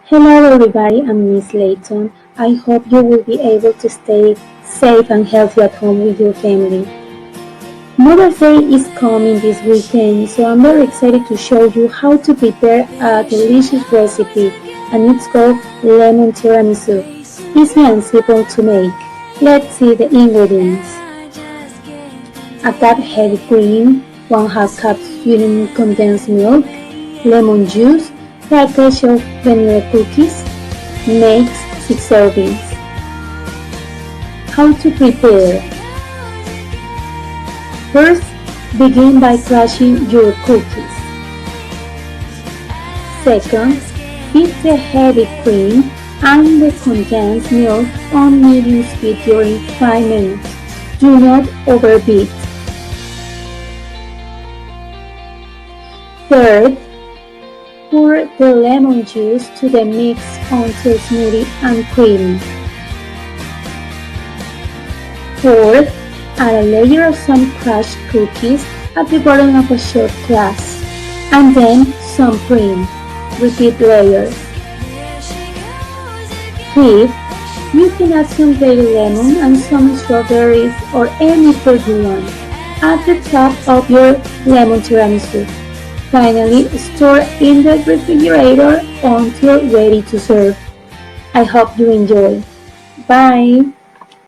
Hello everybody, I'm Miss Layton. I hope you will be able to stay safe and healthy at home with your family. Mother's Day is coming this weekend, so I'm very excited to show you how to prepare a delicious recipe, and it's called lemon tiramisu. Easy and simple to make. Let's see the ingredients. A cup heavy cream, 1/2 cup sweetened condensed milk, lemon juice, package of vanilla cookies, makes 6 servings. How to prepare? First, begin by crushing your cookies. Second, beat the heavy cream and the condensed milk on medium speed during 5 minutes. Do not overbeat. Third, pour the lemon juice to the mix until smooth and creamy. Fourth, add a layer of some crushed cookies at the bottom of a shot glass, and then some cream. Repeat layers. Fifth, you can add some grated lemon and some strawberries or any fruit you want at the top of your lemon tiramisu. Finally, store in the refrigerator until ready to serve. I hope you enjoy. Bye!